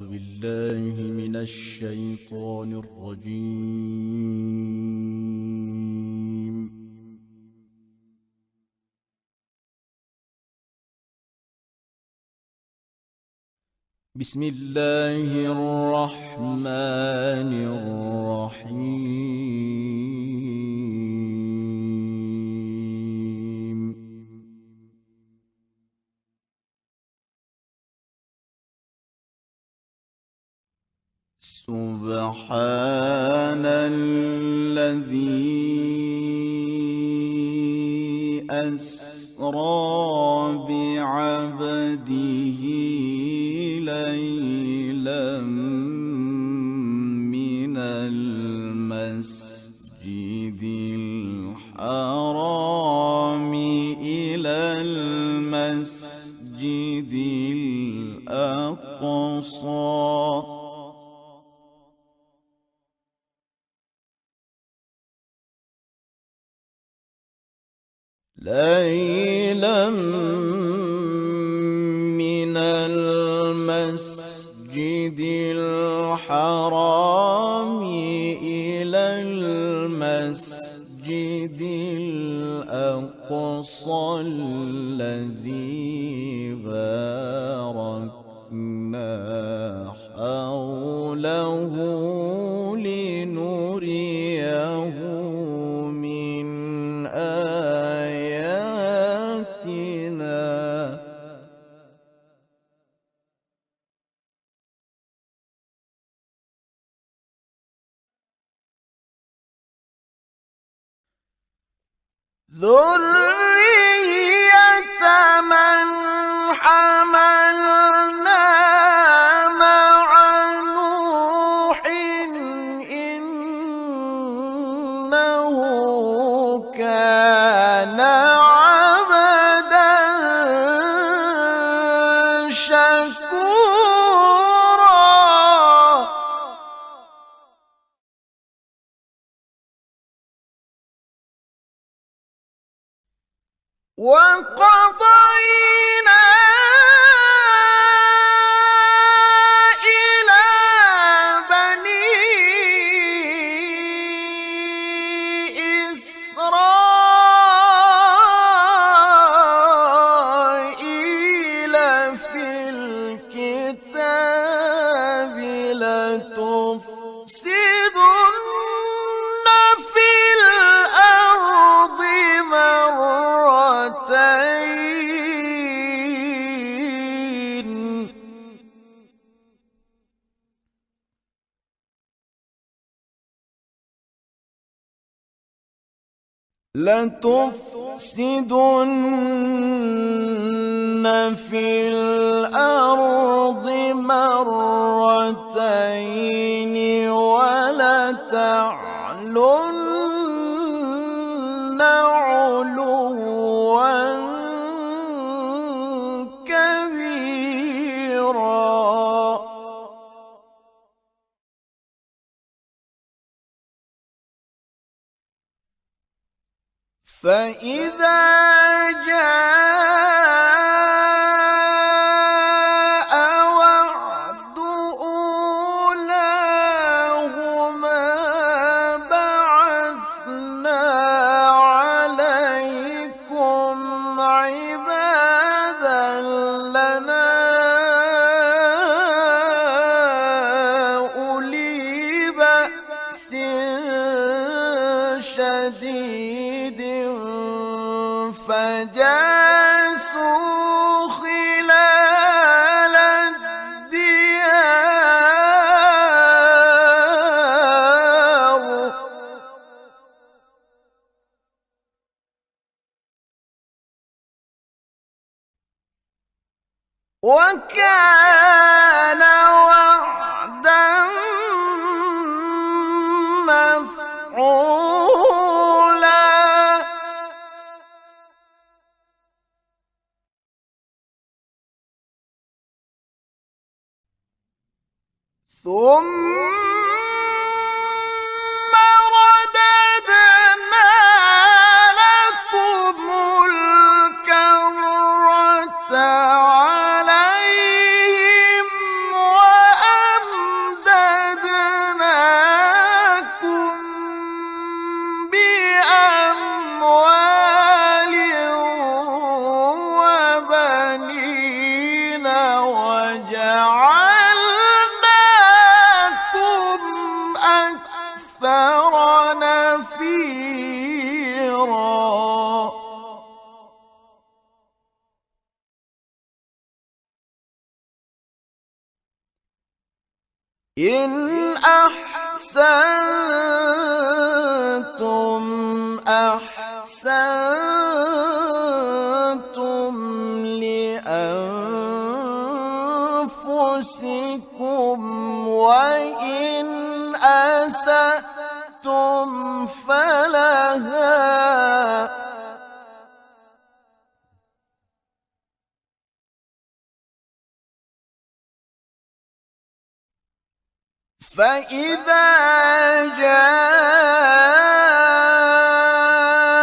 بالله من الشيطان الرجيم. بسم الله الرحمن الرحيم. سبحان الذي أسرى بعبده ليلا من المسجد الحرام إلى المسجد الأقصى ليلا من المسجد الحرام إلى المسجد الأقصى الذي باركنا حوله لنريه من آياتنا. ذرية من حملنا مع نوح إنه كان عبدا شكورا. وقضينا إلى بني إسرائيل في الكتاب لتفسدن في الأرض مرتين ولتعلن علوا كبيرا. فإذا جاء وعد أولاهما بعثنا عليكم عبادا لنا أولي بأس شديد فجاسوا خلال الديار وكان وعدا مفعولا. ثم رددنا لكم الكرة عليهم إن أحسنتم أحسنتم لأنفسكم وإن أسأتم فلها فإذا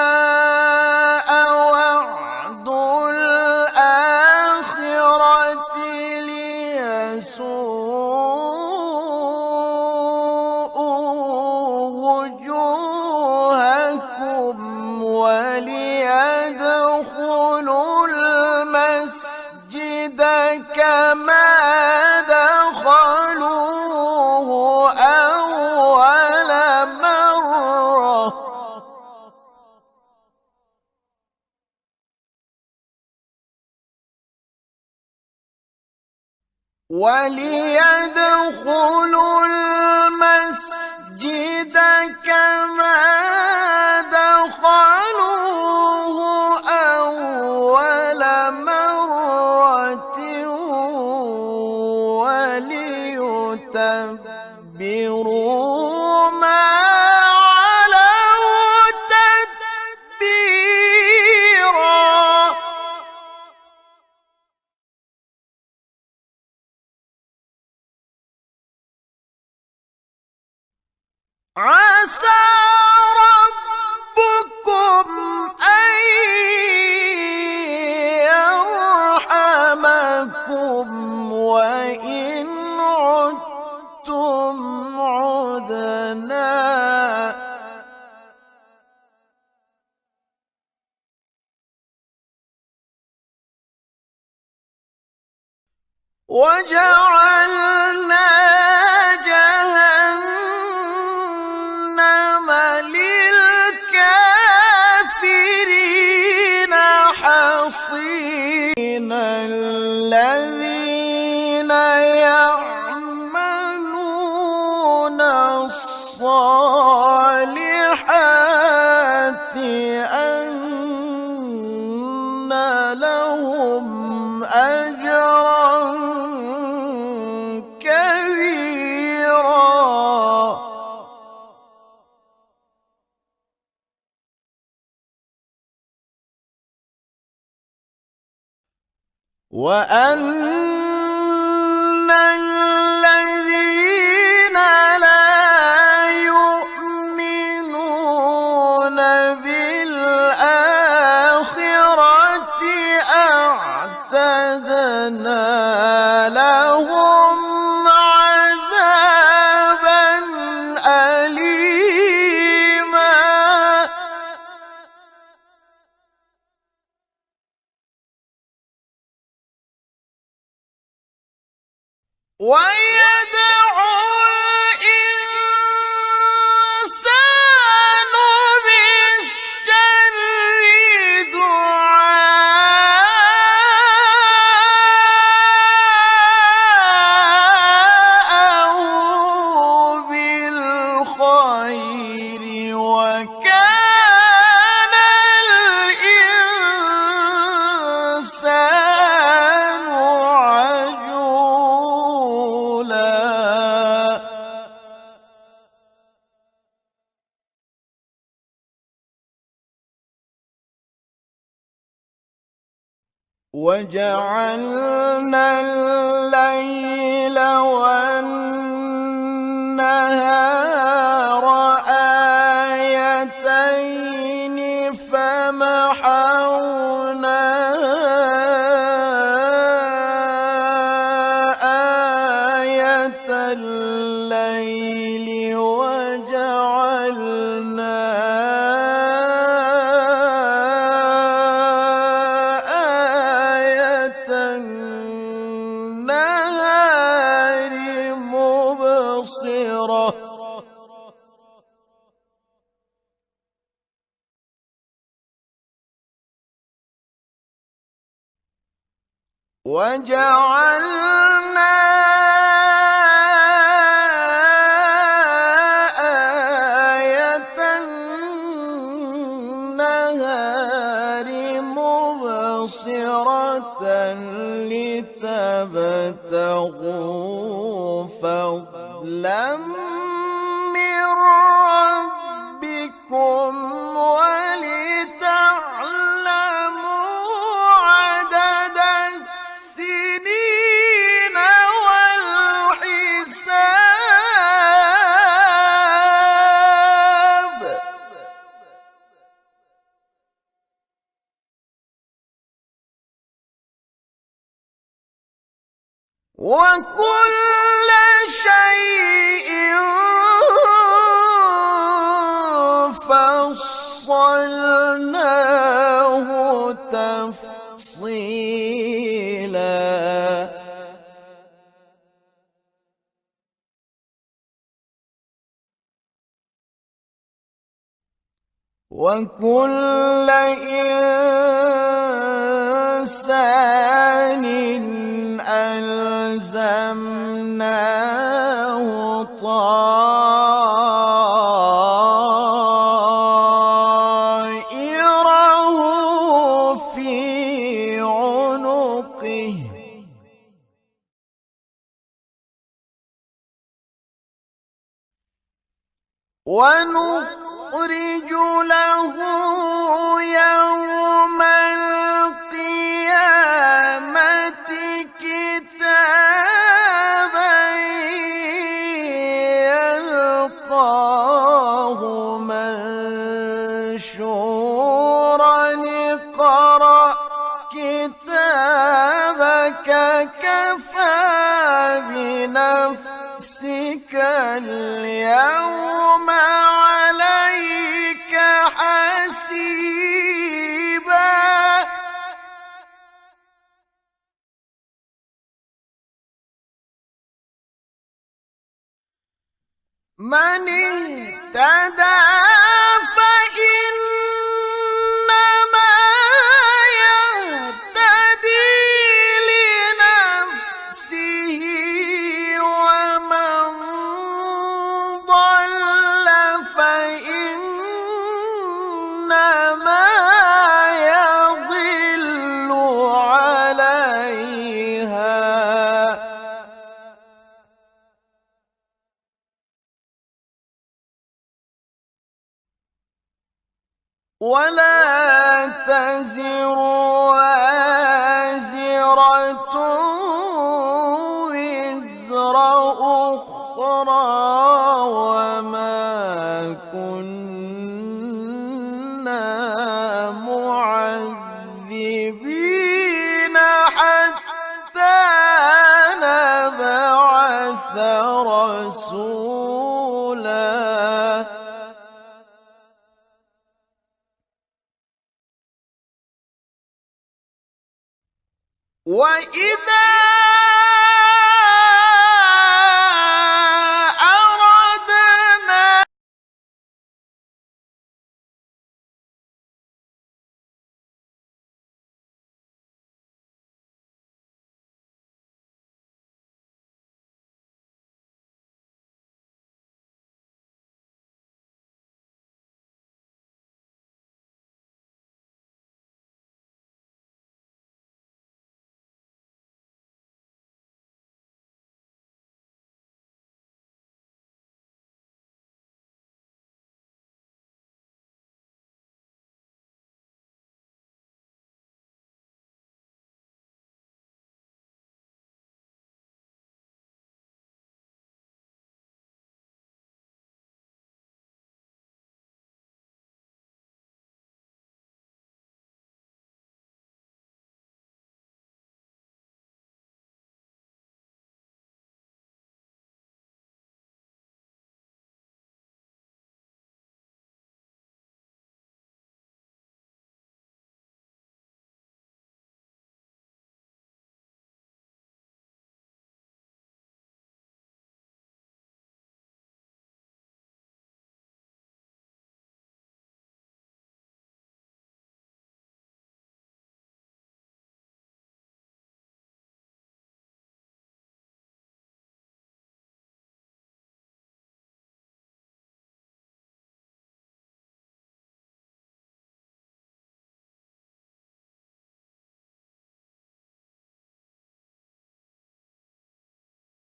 جاء وعد الآخرة ليسوءوا وجوهكم وليدخلوا المسجد كما دخلوه أول مرة وليدخلوا المسجد كما دخلوه أول مرة وليتبروا ما علوا تتبيرا عسى ربكم أن يرحمكم وإن عدتم عدنا وجعلنا جهنم للكافرين حصينا الذين يعملون الصالحات أن لهم أجرا كبيرا وأن الذين لا يؤمنون بالآخرة أعتدنا لهم عذابا أليما ويدعو الإنسان بالشر دعاءه بالخير وكان الإنسان عجولا وجعلنا الليل والنهار آيتين فمحونا آية الليل وجعلنا آية النهار مبصرة وجعلنا فضلا من ربكم ولتعلموا عدد السنين والحساب وكل شيء فصلناه تفصيلا وكل إنسان ألزمناه طائره في عنقه ونخرج له يوم القيامة كتابا يلقاه منشورا اقرأ كتابك كفى بنفسك اليوم عليك حسيبا من اهتدى فإنما يهتدي لنفسه ومن ضل فإنما يضل عليها ولا تزر وازرة وزر أخرى وما كنا معذبين حتى نبعث رسولا وإذا